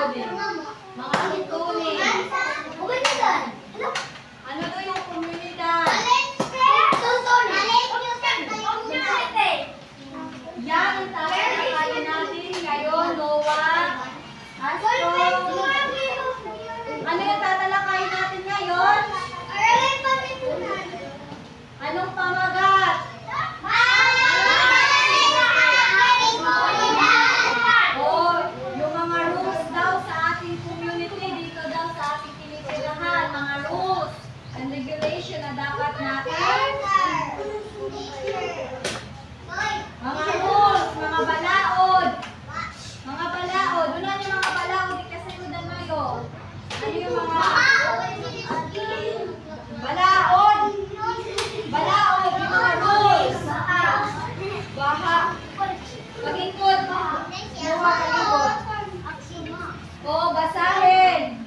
coding. Mga tuntunin. Ano to yung komunidad? Yan ang tatalakayin natin ngayon, Noah. Astro. Ano yung tatalakayin natin ngayon? Anong pamagat? Oh, yung mga rules daw sa ating community, dito daw sa ating tinitirahan, mga rules and regulation na dapat natin. Mga rules, mga balaod. Mga balaod. Unan yung mga balaod, ikasaludan mo yun. Ano yung mga balaod? Balaod, yung mga rules. Baha. Pagingkod. Luha, pagingkod. Oo, basahin.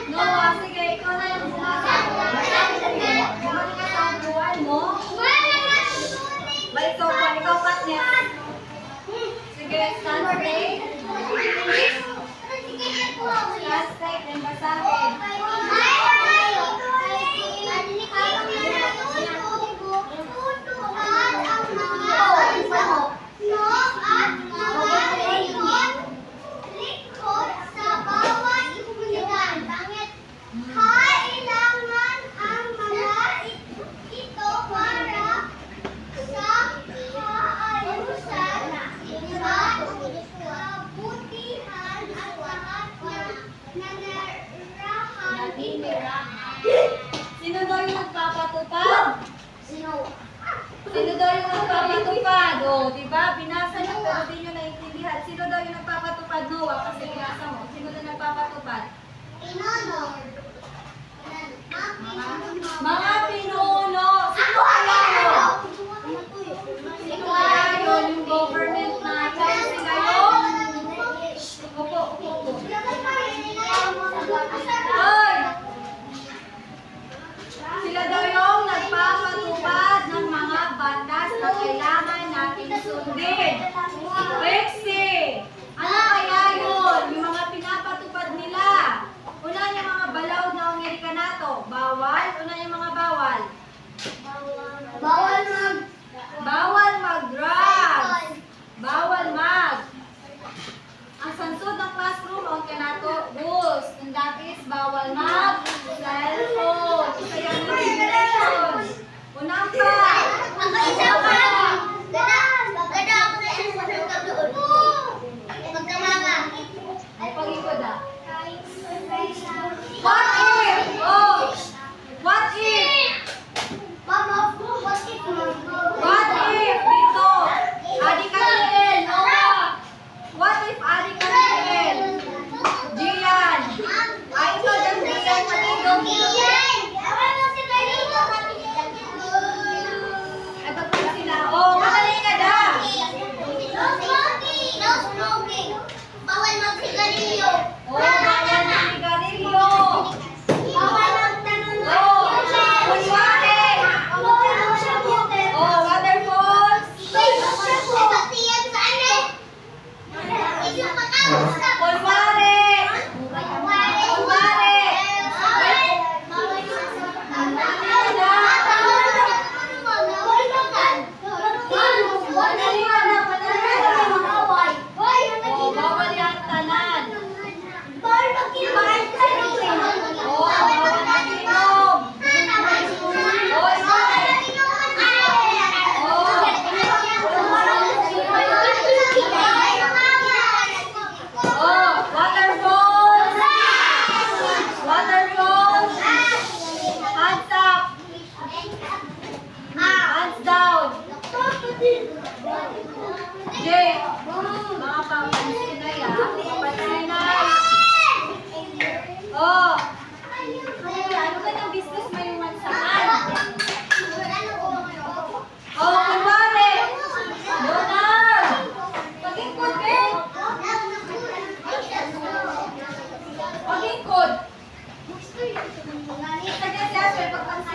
Noah, sige, ikaw na yung sumasagot. Bumalik ka sa upuan mo. Balik sa upuan, ikaw Katniss. Sige, stand straight. Stand straight and basahin. Kailangan ang mga ito para sa kaayusan at kabutihan at lahat na nanirahan. Sino daw yung nagpapatupad? Sino daw yung nagpapatupad? O, diba? Binasa niyo pero di nyo naintindihan. Sino daw yung nagpapatupad, Noah? Kasi binasa mo. Sino daw nagpapatupad? Mga pinuno. Sino kaya yun? Sino kaya yun? Yung government natin. Sila yun? Upo. Hoy! Sila daw yung nagpapatupad ng mga batas na kailangan natin sundin. Rexy! Ano kaya yun? Yung mga pinapatupad nila. Una yung mga balaw na Amerikanato. Bawal? Una yung mga bawal. Bawal mag-drugs. Bawal mag. Ang sansod ng classroom, ang kanato rules. And that is bawal mag-cellphone. Isa yan ang regulation. Unang pa.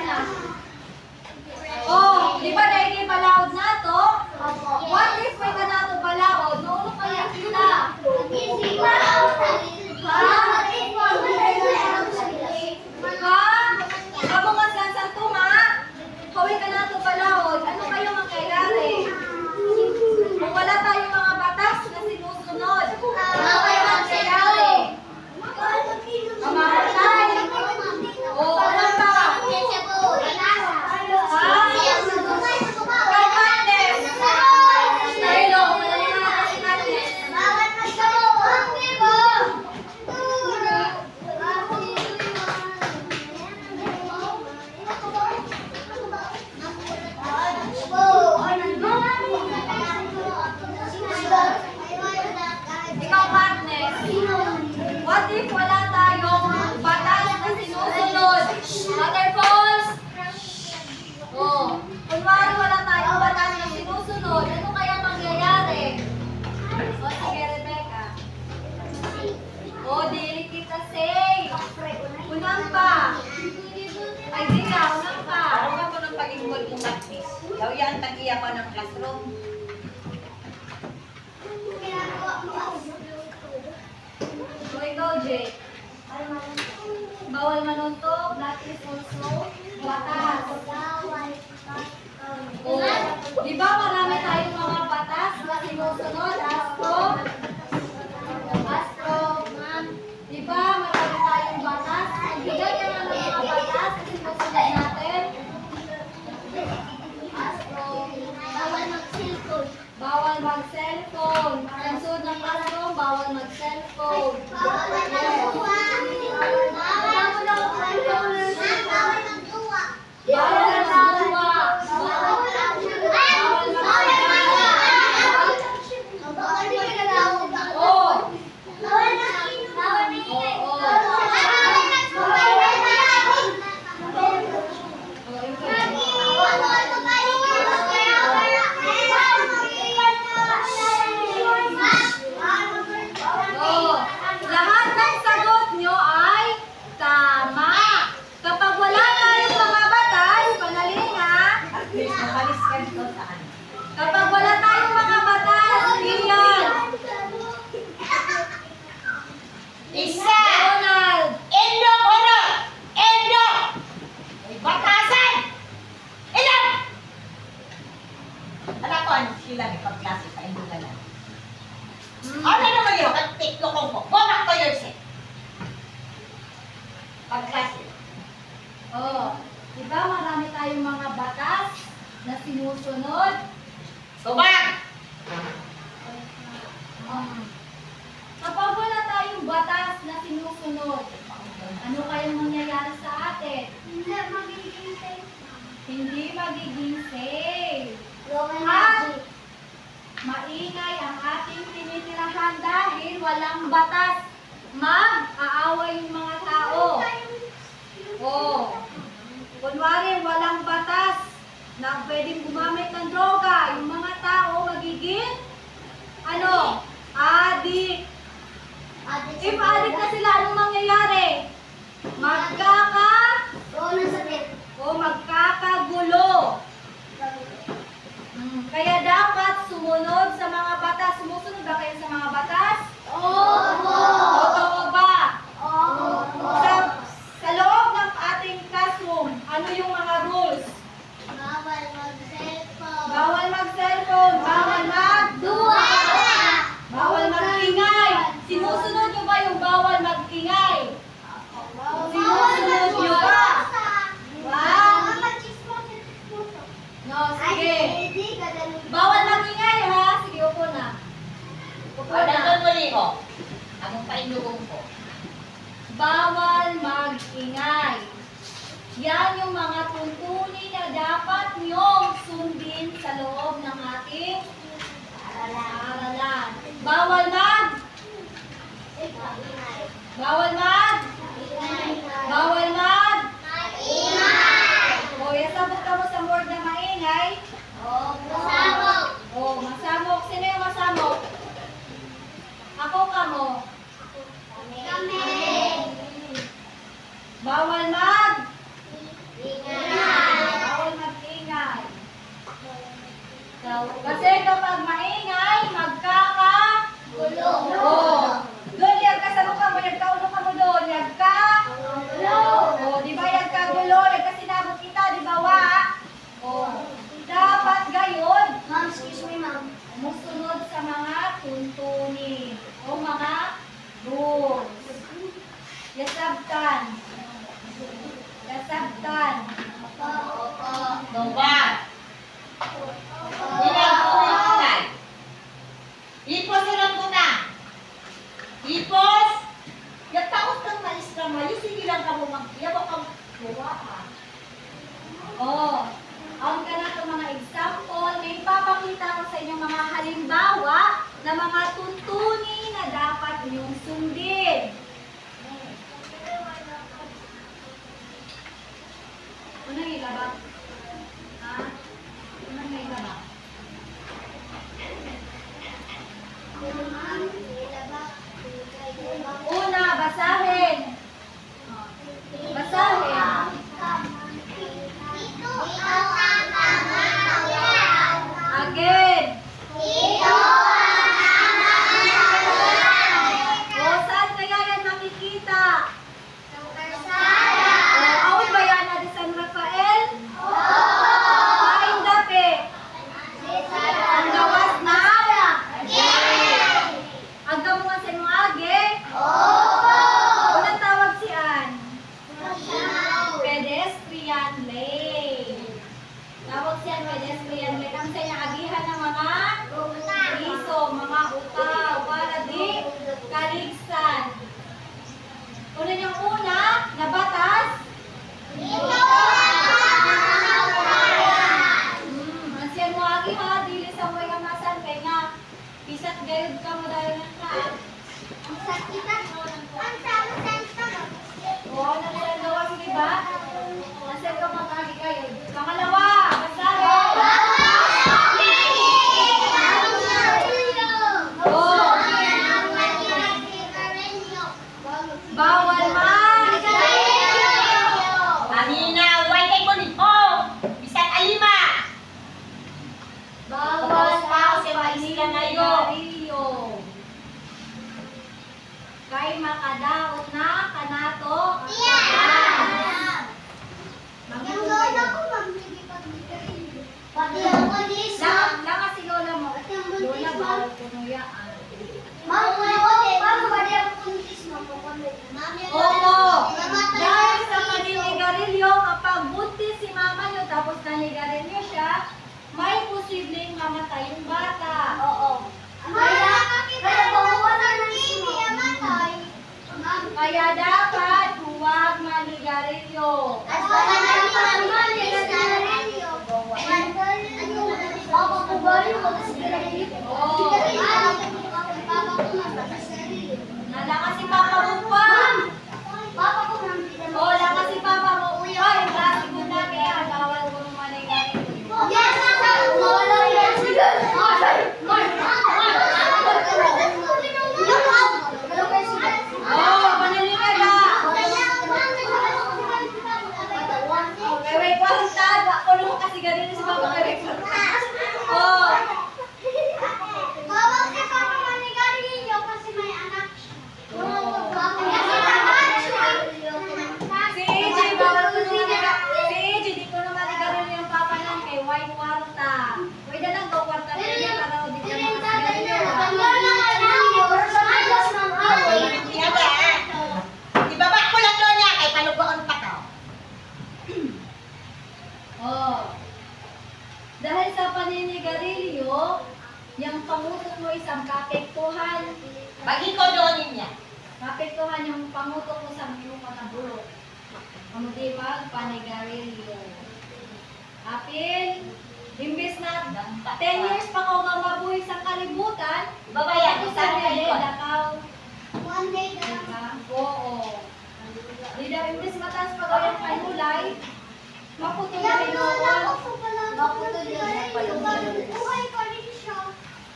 na. Oh, di ba na palaod na to? What if may ka na to palaod? Noon pa yan kita. Ha? Kamu nga sa tuma? Kawin ka na to palaod. Ano kayo mangyayari? Kung wala tayong mga batas na sinusunod, ano kayo mangyayari? Mamamatay. O, ano pa? Kay Katniss. Hello, madali na si Katniss. Ikaw, Katniss. What if wala tayong batas na sinusunod? Waterfalls? Oh, kunwari wala tayong batas na sinusunod, ano kaya mangyayari? O, sige, Rebecca. O, dili kita say. Unang pa. Ay, di ka, unang pa. Parang ako ng pag-ingol kong Katniss. Daw yan, tag-iya pa ng classroom. O, ikaw, Jake. Bawal manuntok, that is also batas. O, di ba marami tayong mga batas na sinusunod? Astro, di ba marami tayong batas? Bigyan ka ng mga batas na sinusunod natin. Astro, bawal mag-cellphone. Ang sunod ng classroom, bawal mag-cellphone. Bawal magduwa. Oh, oh. Lahat ng sagot nyo ay tama. Kapag wala tayong mga batas, panaling ha. At least, makalis ka dito saan. Kapag wala tayong mga batas, Lilian, Isa! Donald, Indo! Ano? Indo! May batasan! Ilan! Alam ko, ano sila may pagklase sa Indo na lang. Ano naman yun? Ang tiklo ko po. Go back to your seat. Pagklase. oh, di ba marami tayong mga batas na sinusunod? Go back! Kapag wala tayong batas na sinusunod, ano kayang mangyayari sa atin? Hindi magiging safe. At maingay ang ating tinitirahan dahil walang batas. Mag-aaway yung mga tao. Oh, kunwari walang batas na pwedeng gumamit ng droga, yung mga tao magiging ano? Adik. If adik na sila, anong mangyayari? Magkakagulo. Kaya dapat sumunod sa mga batas. Sumusunod ba kayo sa mga batas? Totoo ba? Sa loob ng ating classroom, ano yung mga rules? Bawal mag-cellphone, bawal mag-ingay. Sinusunod nyo ba yung bawal mag-ingay? Sinusunod nyo ba? No, sige. Bawal mag-ingay ha. Sige, upo na. Upo O, na. nandun muli ko. Anong painugong ko? Bawal mag-ingay. Yan yung mga tuntunin na dapat niyong sundin sa loob ng ating aralan. Bawal mag? Bawal mag? Bawal mag? O, yasabot ka mo sa word na maingay. O, masamok. Sino yung masamok? Ako ka mo. Bawal mag? Kasi kapag maingay, magkakagulo. Oh. Doon, yag ka sa mukha mo, yag ka ulo ka mo doon, yag ka. Oh, di ba yag ka gulo, yag ka sinabot kita, di ba wa? Oh. Dapat gayon. Ma'am, excuse me, ma'am. Musunod sa mga tuntunin o mga rules. Yasabtan. Yasabtan. Dobat. Hinay. Ipos sunod mo na. Ipos. Yung takot kang maistra mo, yung sige lang ka mo magkiyabok kang gawa ka. Oh, ang ganito mga example, may papakita ko sa inyo mga halimbawa na mga tuntunin na dapat niyong sundin. Unang ilabak. Ha? Unang ilabak. Una, basahin. Oh. Basahin. Ito ang katangahan. Again. Ito ang katangahan. O, saan kaya yan makikita? Ang karsada. O, awit ba yan na di San Rafael? Kain dapi. Ang gawas na? Agda mo nga sa inyo age? Unang tawag si Ann? Pedestrian lane. Tawag siya pedestrian lane. Ang sa inyo agihan ng mga iso, mga utaw, para di kaligsan. Una niyang una, na batas. Ang siya mo agi ha, dili sa way amasan kay nga bisat gayud ka mo dahil ng ka. Ang sakitan. Ang sama-sama. Oo, nasa gawas, di ba? Nasa ka mag-agi kayo. Pangalawa, basahin. Oo. Bawal man. Kanina, huwag kay bonito. Bisan alima. Bawal Tao ang si Maisila ngayon. paninigarilyo. Kay makadaot na kanato. Yung lola ko, ma'am, hindi pagbigay. Pati ako this, ma'am. Lang si lola mo. Pati ang Lola, buntis, ma'am. bawal punuyaan. Ma'am, wala ko din. Ma'am, pati ang buntis, ma'am. Ma'am, yung lola Oo. ko. Dahil sa paninigarilyo, kapag buntis si mama nyo tapos nanigarilyo siya, may posibleng mamatay yung bata. Oo. Kaya bawasan ng hindi amatay. Ma'am, Kaya dapat huwag manigarilyo. at baka na yung malis na rin yun. Papa ko ba rin mag-sigarilyo? Oo. Papa ko mag-sigarilyo. Nalakas si Papa mo pa. Papa ko mag-sigarilyo. Oo, lakas si Papa mo. Uy, klase ko na kaya bawal ko nung manigarilyo. Yes, wala yan. Oo, pananigala. Okay, wait, walang tag. Ako nung kasi garilyo si Papa kay Rex. Oo. Bawal si Papa manigarilyo kasi may anak. Si AJ, bawal ko nung manigarilyo. Si AJ, di ko nung manigarilyo yung Papa lang kay white kwarta. Pwede lang daw kwarta niya para di ka makasigarilyo. Hindi ada. Ibaba ko lang doon niya kay palugoon pa ka. Oh. Dahil sa paninigarilyo, yung pangutok mo isang kapektuhan. Bagi ko doon niya. Kapektuhan yung pangutok mo sa iyong mga bulok. Ang di panigarilyo. Apil, imbes na 10 years pa ko nga mabuhay sa kalibutan, Babayan, ako isa sa ka dili, likod. dakaw. One day na Diba? Oo. Di daw, imbes mataas pa gawin kay Mulay, maputol na rin buhay pa rin siya.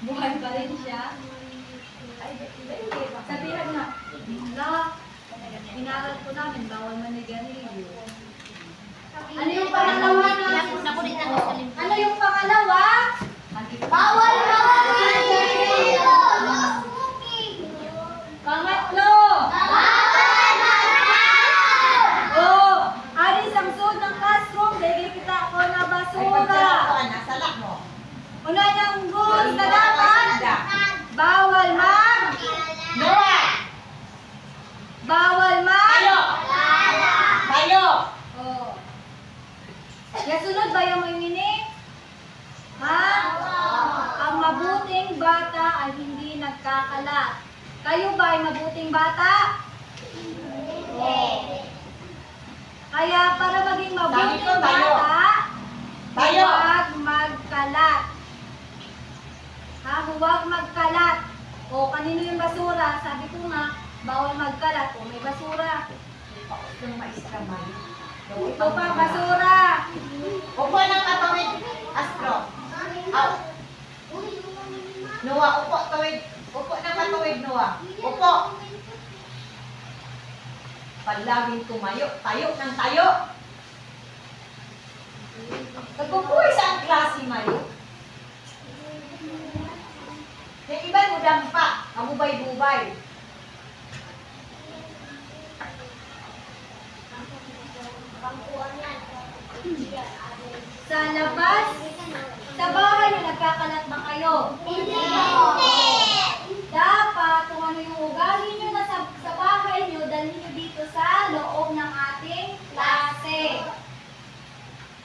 buhay pa rin siya. Ay, sabihan na, inaral ko namin, bawal manigarilyo. Ano yung pangalawa na? Ano yung pangalawa? Nasunod ba yung may meaning? Ha? Ang mabuting bata ay hindi nagkakalat. Kayo ba ay mabuting bata? Kaya para maging Sabi mabuting ko, tayo. bata, Tayo. huwag magkalat. Ha? Huwag magkalat. O kanino yung basura? Sabi ko nga, bawal magkalat. O may basura. Yung maestra man. Ito pa, basura. Upo ng katawid, Astro. Aw. Noah, upo, tawid. Upo ng katawid, Noah. Upo. Palaging tumayo. Tayo ng tayo. Nagpupuwi sa ang klase, Mayo. Yung iba mo dampa. Amubay-bubay. Sa labas, sa bahay nyo, nagkakalat ba kayo? Dapat, kung ano yung ugali nyo na sa bahay nyo, dalhin nyo dito sa loob ng ating klase.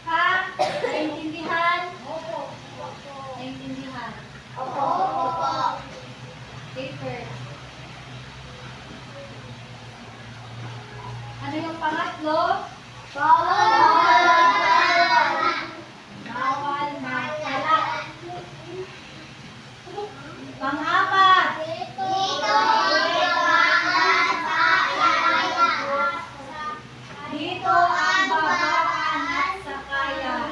Ha? Naintindihan? Naintindihan. Paper. Ano yung pangatlo? Bawal magkalat. Pang-apat. Dito ang babaan at sakayan.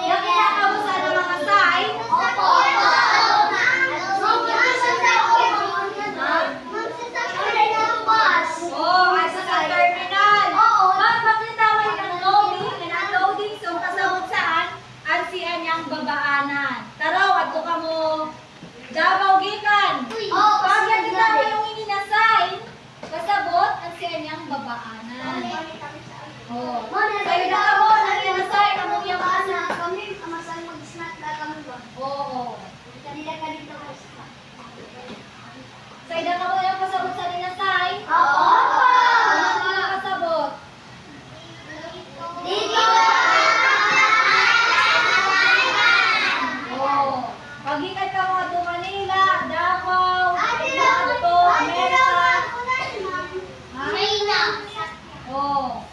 Nakita ka mo sa mga sign? Oo, ay sa terminal. Ma'am, bakit tawag ng loading and unloading? So, kasabot saan? Ang siya niyang babaanan. Taraw, ato ka mo. Davao gikan. Pag yan kita mo yung ininassign, kasabot ang siya niyang babaanan. Oo. Sa'yo na ka mo, ang ininassign, ang mong yung Oo. Sa'yo na ka mo yung kasabot sa ininassign? Ano mga kasabot? Oo. Pag-ikat ka mga to Manila, Davao, Toronto, America. Oo.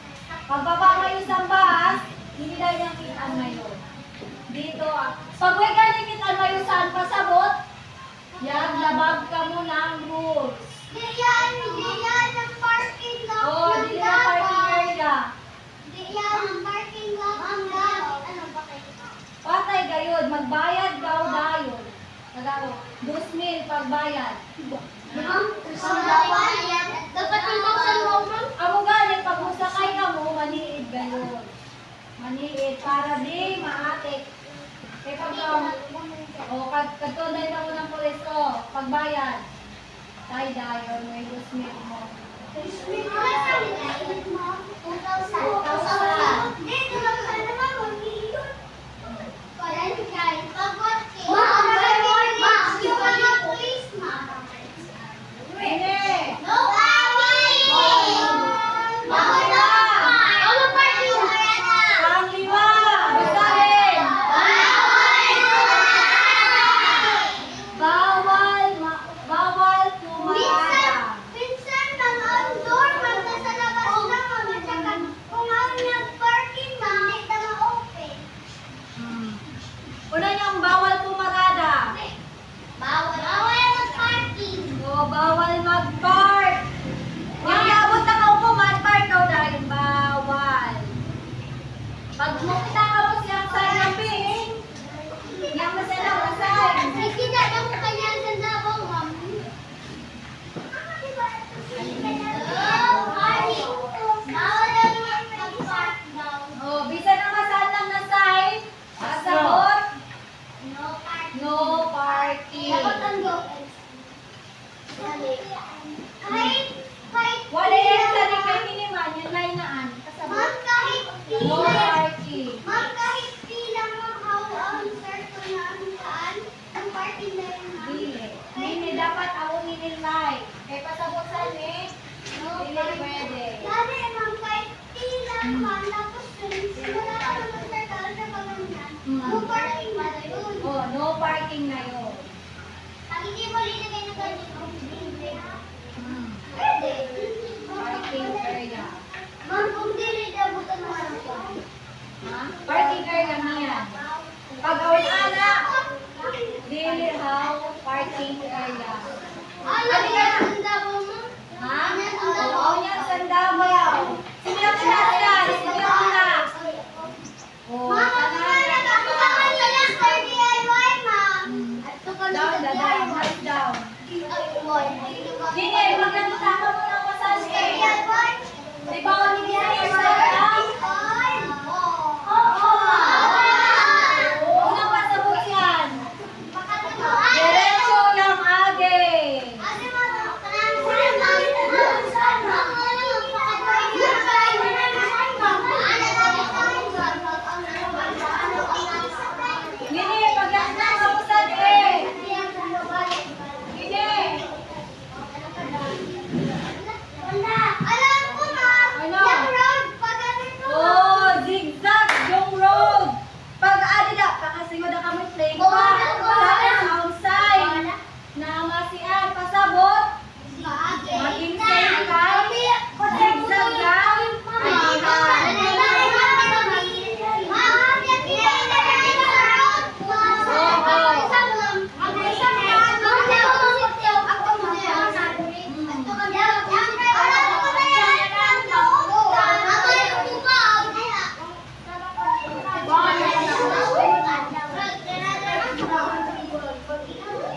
Pagbaba kayo sa bus, hindi na yung kitaan ngayon. Dito pag may kalikitan ngayon saan pasabot, yan, labag ka mo ng rules. Oo, dito na parking area. Patay gayod, magbayad daw dayon. Tagaro, 2,000 pagbayad. Amo galing pag musakay ka mo, maniid gayod. Maniid para di maatik. Kaya pag katunay na mo ng pulis ko, pagbayad. Tay dayon, may 2,000 mo. Nene! Pangliwa! Basahin! Bawal pumarada. Minsan, ang outdoor, man nasa labas naman, at saka kung pwede. Dali, ma'am, kahit tila man, tapos simula ka na mag-circle sa pamamanan, no parking ba na yun? Oh, no parking na yun. Pag hindi mo linagay na ganito, Hmm. pwede. Parking area. Ma'am, kung dili, dabutan mo lang po. Ha? Parking area niya. Pag awin ana, dili how parking area. Alam ka na ang dabo mo? Ha? Oo, yan sa Davao. Sige lang siya, sige lang na. Oh, Ma'am, ako na ako sa kanya Lester DIY, ma'am. At ito ka down, sa down, DIY. down. DIY. Hindi, magkakita ka mo ng massage eh. DIY? Di ba kami dinayos na lang? Oo, Unang pasabot yan. Diretso lang age. Hindi, pagyan na kausad eh. Hindi. Alam ko, ma'am. Ano? Yung road, pag ganito. Oh, zigzag yung road. Pag adila, kakasingod ang kamay plane pa. Tapos outside. Na masian, pasabot. Maging safe ka. Zigzag lang.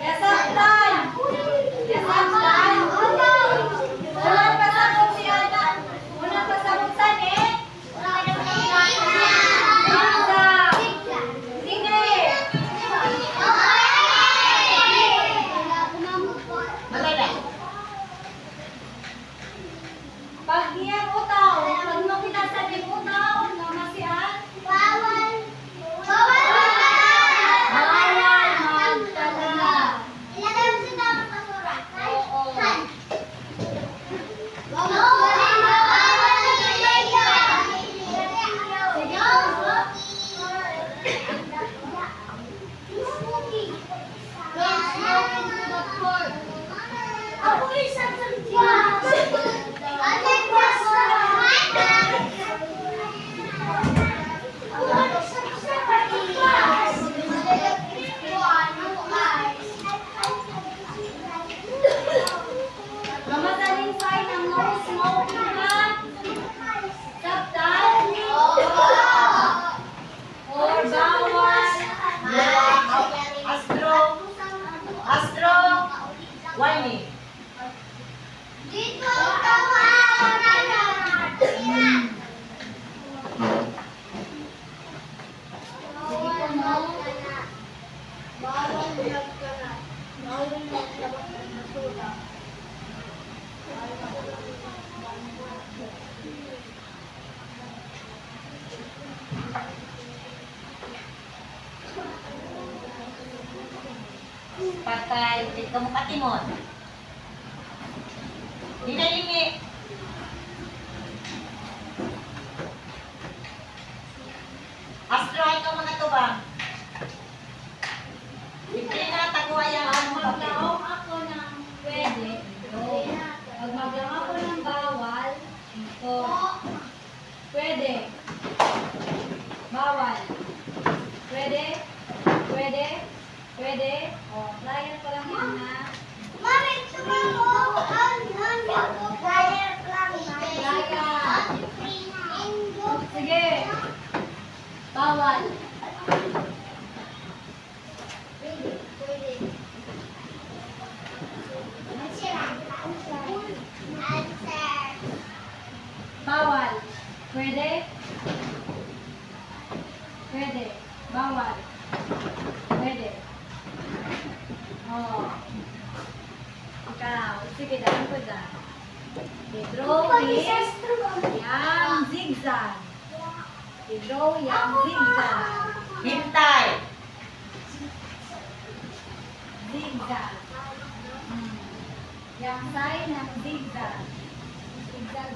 Yasaktan. Yasaktan. Walang pasabot si Ana. Walang pasabot sa eh. Zigzag. Sige. Maganda. Pag niyang utaw, pag makita sa niyang utaw, na masian, bawal magtala. Oo. Ako isang Mamasaling sign ng no smoking ha. Sabtan. Or bawal. Astro. Whining. Dito tawanan na. Bawal magkalat. Bawal magkalat ng basura. Patay. Dito mo katimon. Dinalingi. Astro, ikaw mga tubang. Hindi na taguayan Pag ang mga maglaong ako ng pwede, ito. Pag maglaong ako ng bawal, ito. Pwede. Bawal. Pwede. Pwede. Pwede. O, applyan ko lang yan na. Mami, tumako. Flyer lang. Flyer. Sige. Bawal. Bawal. Pwede. Pwede. Bawal. Pwede. Oh. Ikaw. Sige, dahan ko dyan. I-draw is yang zigzag. I-draw yang zigzag. hintay. Zigzag. Yang sign ng zigzag. Zigzag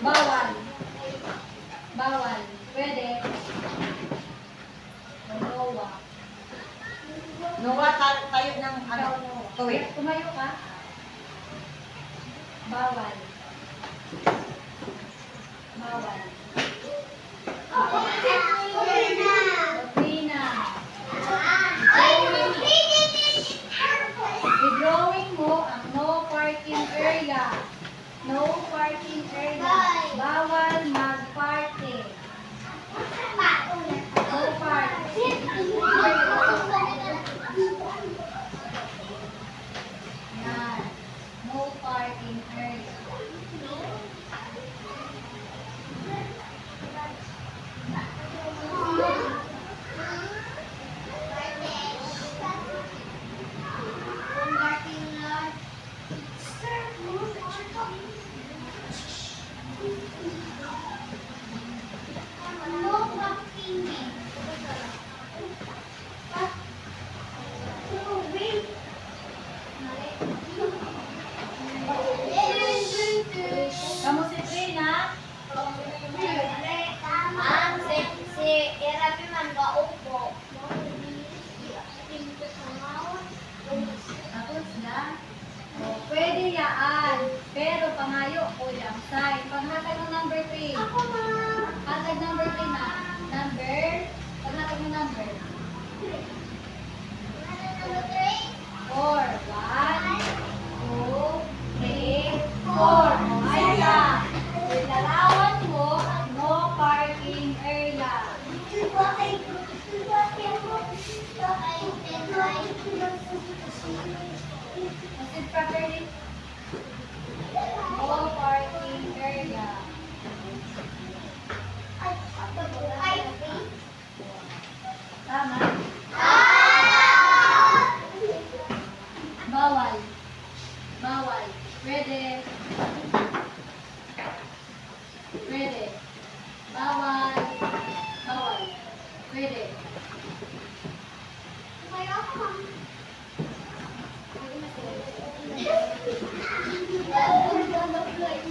Bawal. Bawal. Pwede. Nowa. Noah, tayo ng ano? Tuwid. Tumayo ka. Bawal. Bawal. Katrina. I-drawing mo ang no parking area. No parking area. Bawal mag-parking. No parking. Yan. No parking area. Kamu si Trina? Tapos na? O, pwede yaan. Pero pangayo o yung sign. Paghatag ng number 3. Hatag number 3 na. Number. Paghatag ng number. 4. 1, 2, 3, 4. O, ayan. Ilalawan mo ang no parking area. Proceed properly. No parking area. Tama? Bawal. Bawal. Pwede. Pwede. Bawal. Bawal. Pwede. Pwede na sila.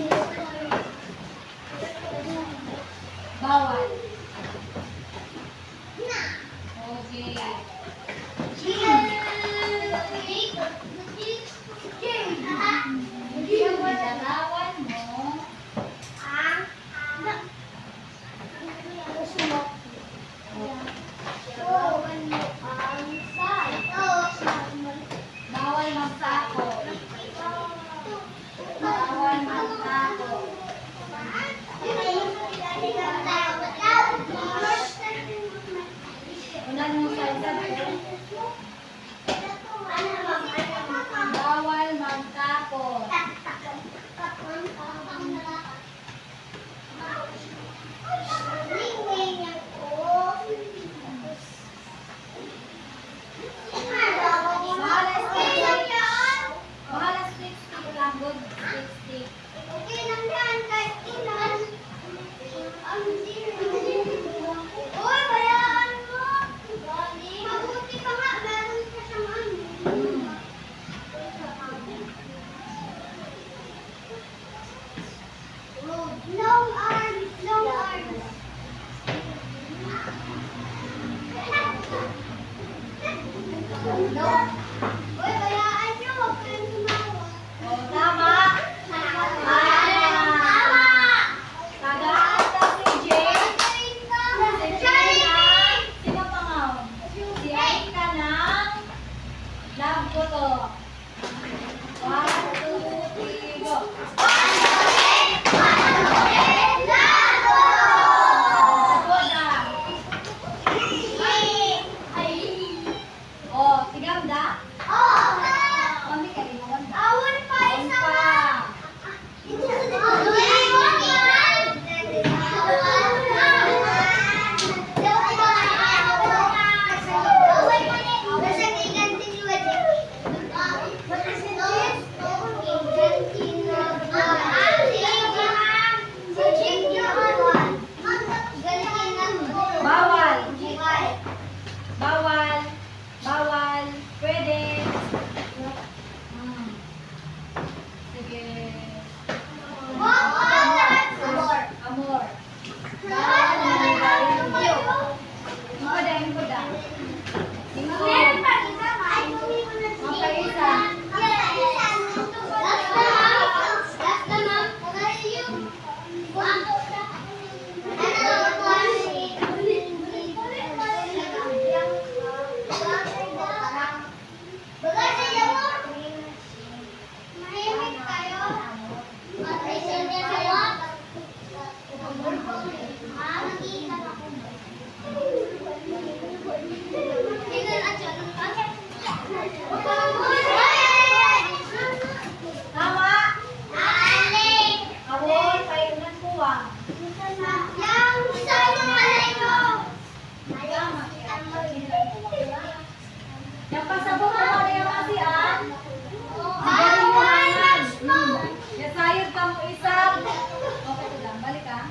bisag. Okay to lang, balik ha.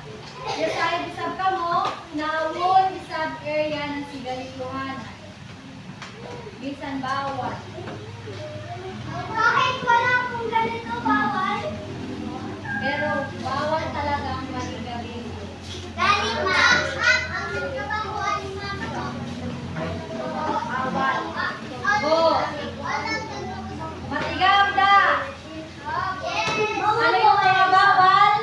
Yesay bisag ka mo, nawon isab area ng sigalikluhan. Bisan bawal. Kahit wala akong ganito, bawal. Pero bawal talaga ang maligalig. Galing ma. Ang nagkabahuan ni mama ko. Bawal. Go. Matigam da. Ano yung mga bawal?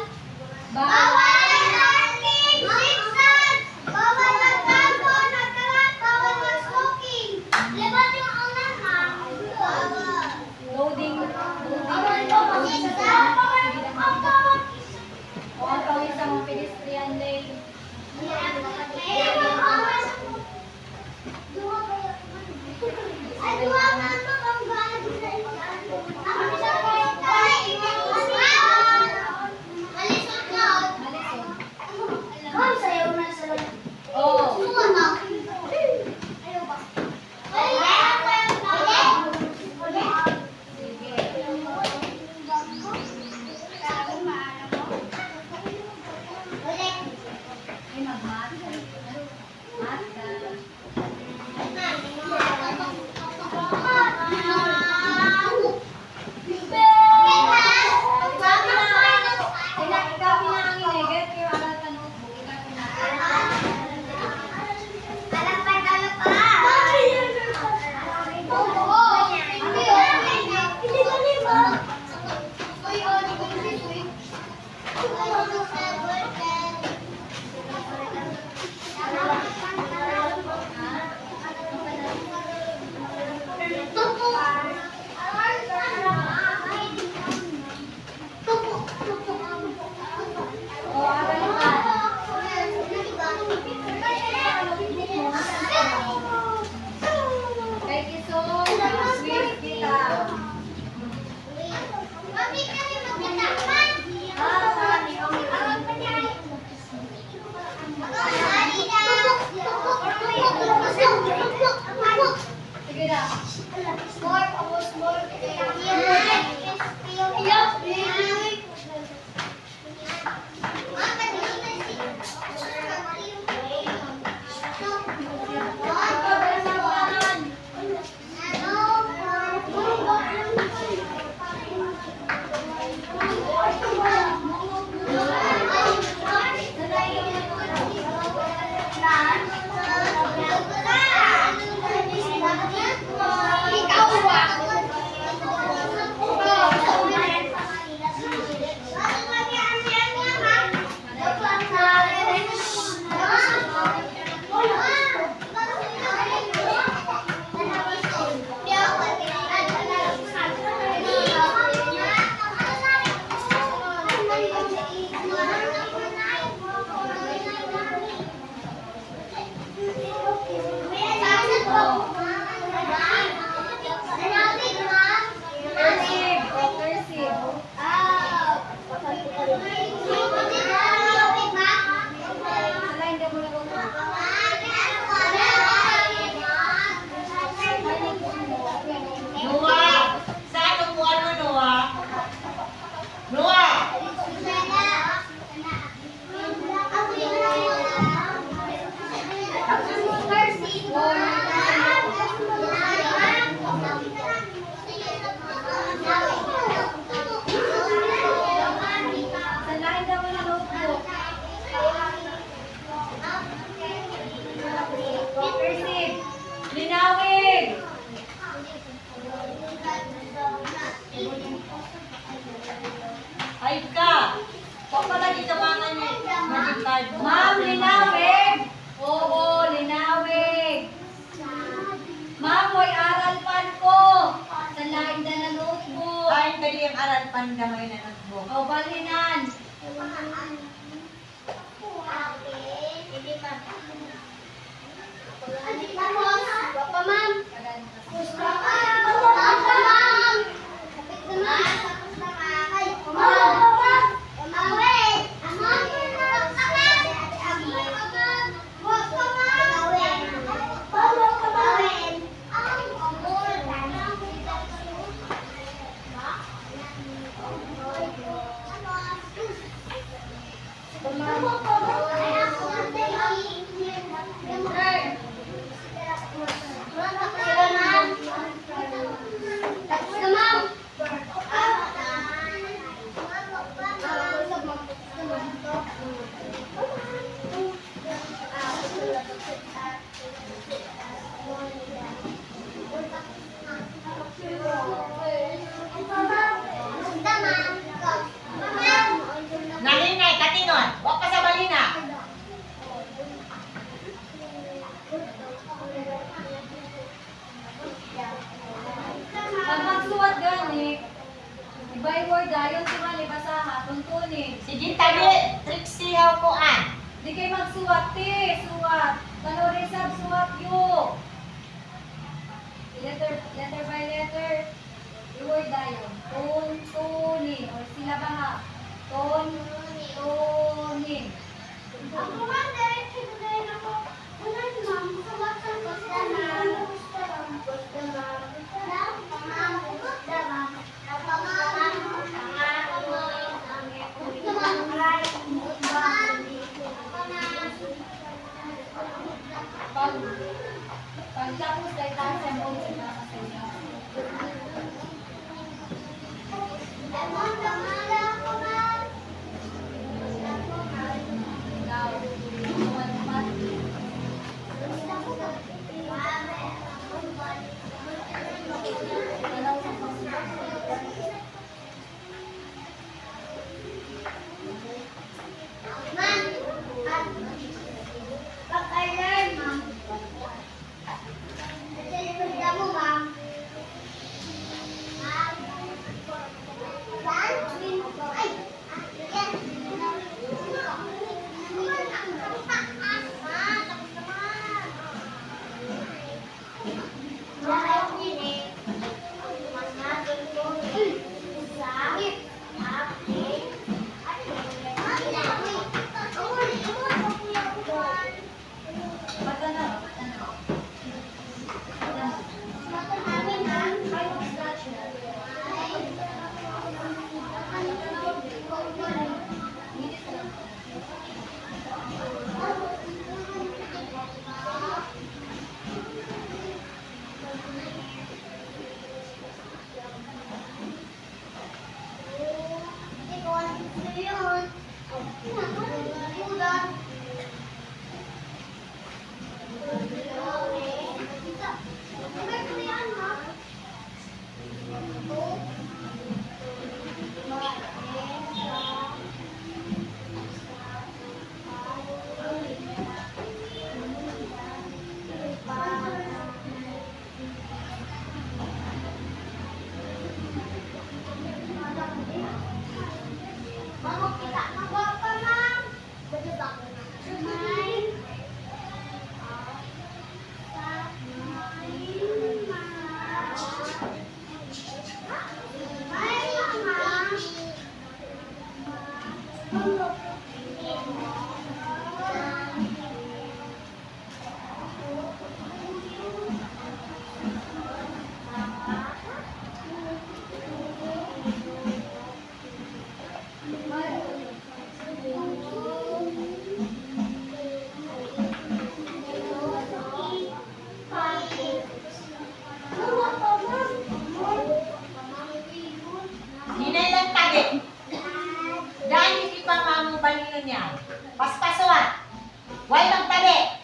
Bawal ang zigzag! Bawal ang tago, nagkalat, bawal ang smoking! Libat yung unan, ha? Bawal! Loading. Bawal po ang zigzag! Bawal ang bawal! O ang tawid sa mga pedestrian lane. Eh, bawal! Ay, duwa nga ito, ang bawal sa ilan. Ang isa ko yung Malisod na. Malisod. Ma'am, sayaw na sa loob. Oo. Sumunod na. Ayaw ba? Sige. Ay, mag-mat. Mat ka. Ikaw pinangin eh. Get your aral ka notebook. Ikaw pinangin. O, aral ka. Kay Kisong, sweet kita. Sige na. Cursive. O, cursive. Hala, hindi mo na Noah! Saan ang buwan mo, Noah? Noah! Sanayin daw ng notebook. O, cursive. Linawig. Ay ka! Huwag palagi ka mga magic card mo. Ma'am, linawig. Oo, linawig. Ma'am, hoy aral pan ko. Sanayin daw ng notebook. Kain ka din ang aral pangamay na notebook. O, balinan. Sige, tabi. Trixie, haupuan. Di kayo magsuwat, te. Suwat. Tano rin sab, suwat yo. Letter by letter. I-word dayon. Tonin. Or sila ba ha? Tonin. Ako man, diretso ko din ako. Unan, ma'am. Sumatan ko sa ma'am. Gusto, ma'am. Ma'am, gusto, ma'am. Pagtapos ay tayo sa mo sa kanya. Daw. Hinay lang tabi. Dahil hindi pa mamubalinon yan. Paspaswat. Huwag lang tabi.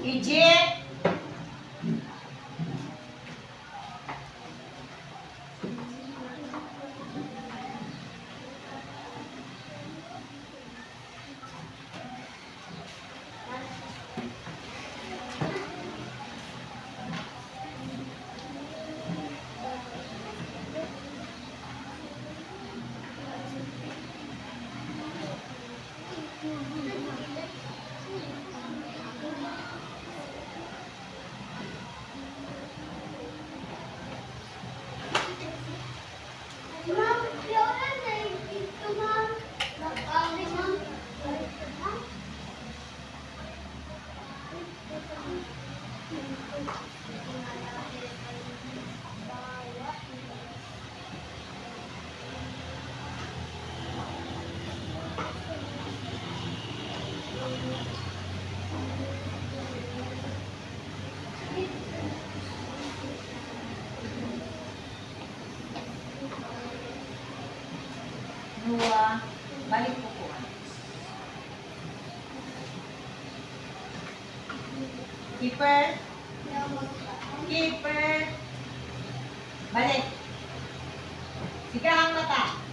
Egypt. Ma'am, Fiona, dito, ma'am. Nag-aari, ma'am. Ma'am. Noah. Balik po po. Keeper. Keeper. Balik. Sigang mata.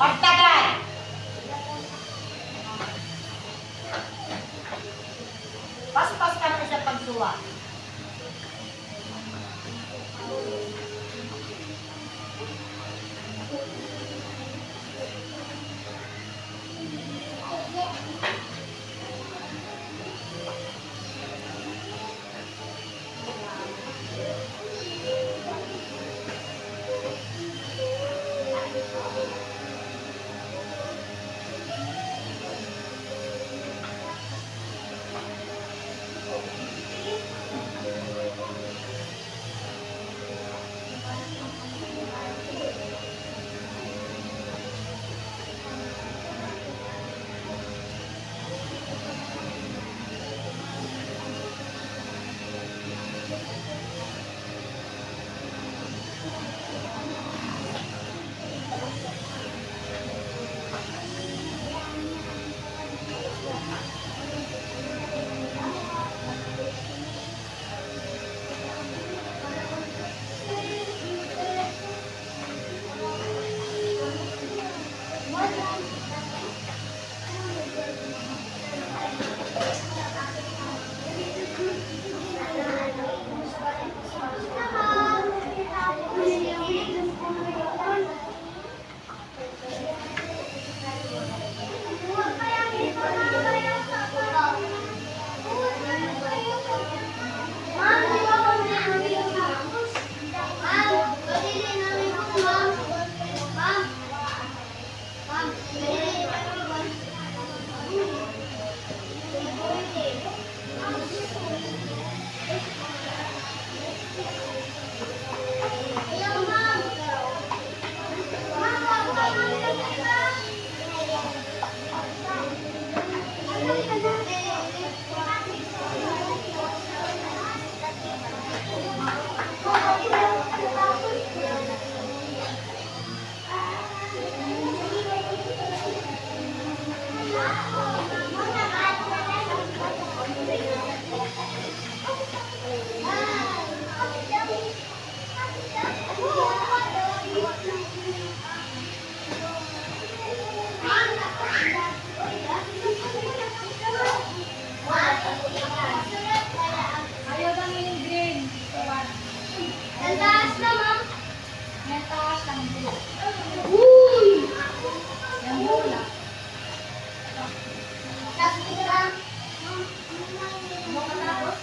Pagtagay. Paspas ka mo sa pagsuwa. Ayaw lang yung green. Ang taas na, ma'am. May taas ang blue. Uy! Yung bola. Tapos ito lang. Ano ka tapos?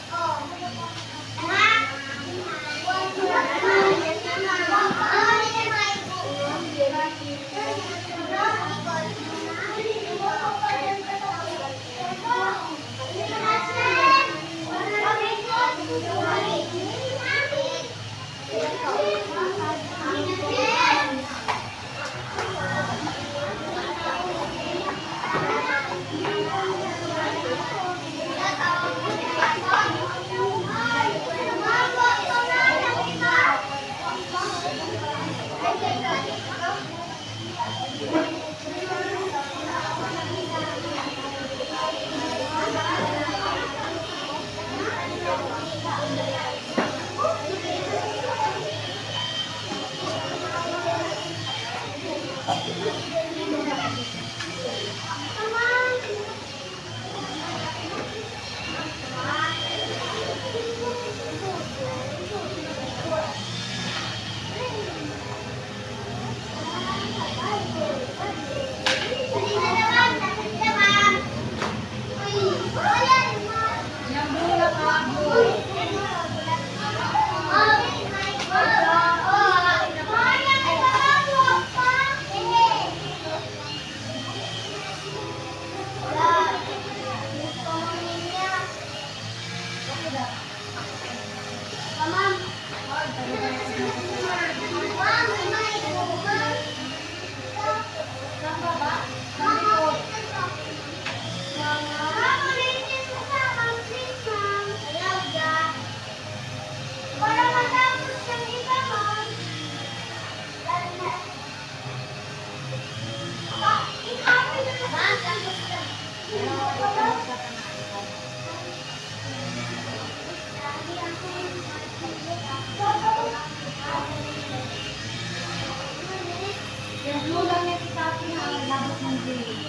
Yung bola ka, blue. Saan ba ba? Saan likod? Para matapos yung iba, ma'am. I-copy na lang. Tapos na. Hindi.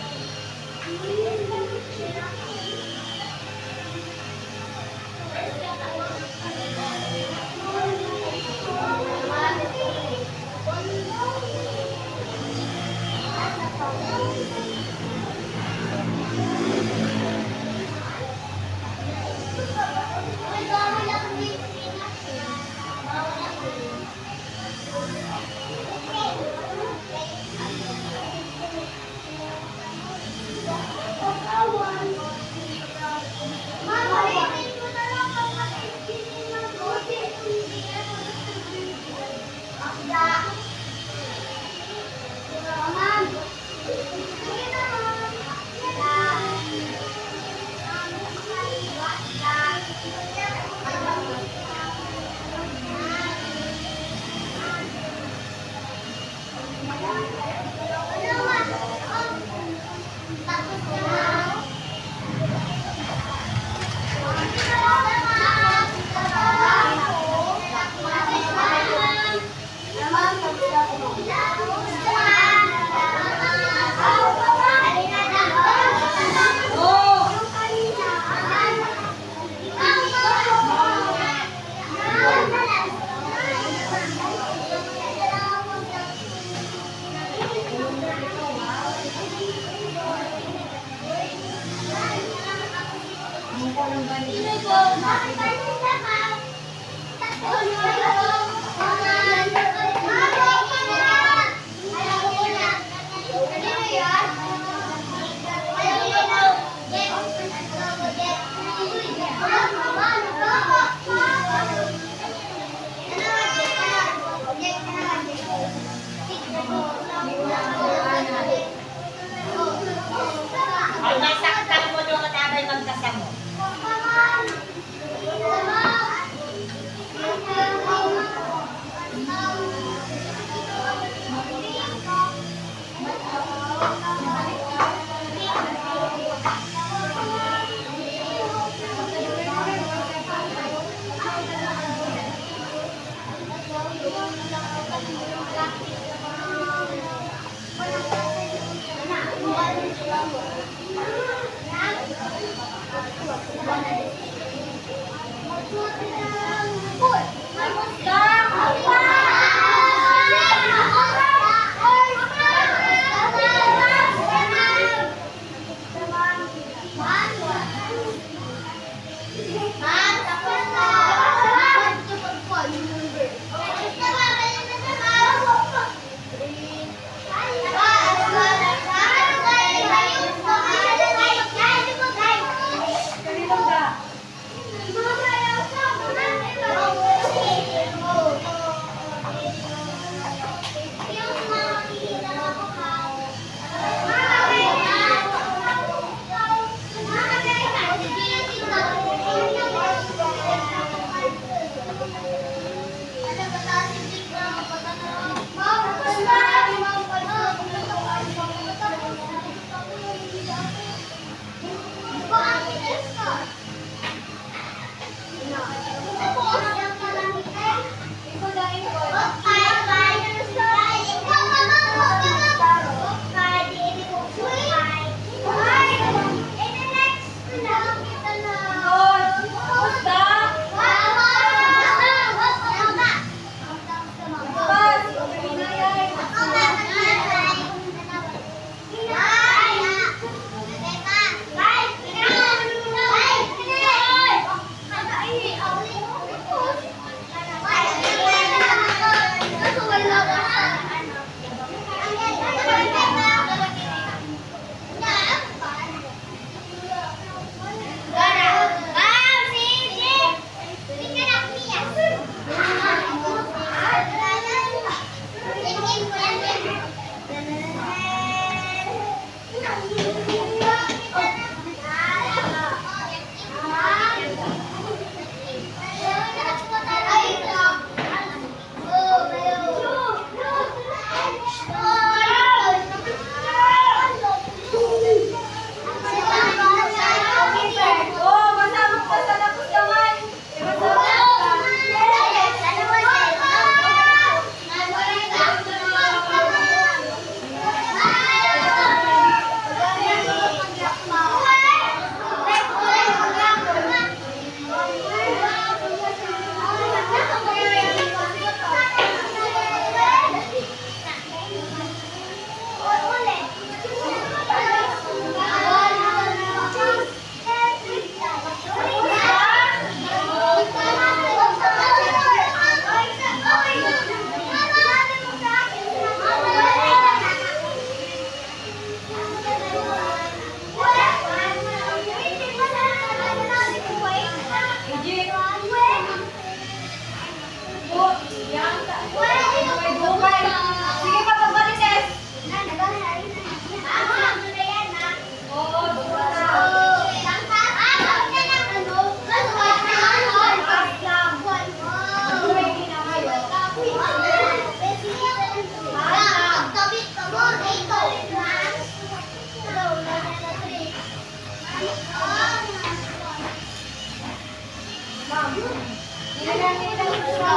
Ay, nasaktan mo doon at abay magkasamo. Ma'am. Nilalang nila sa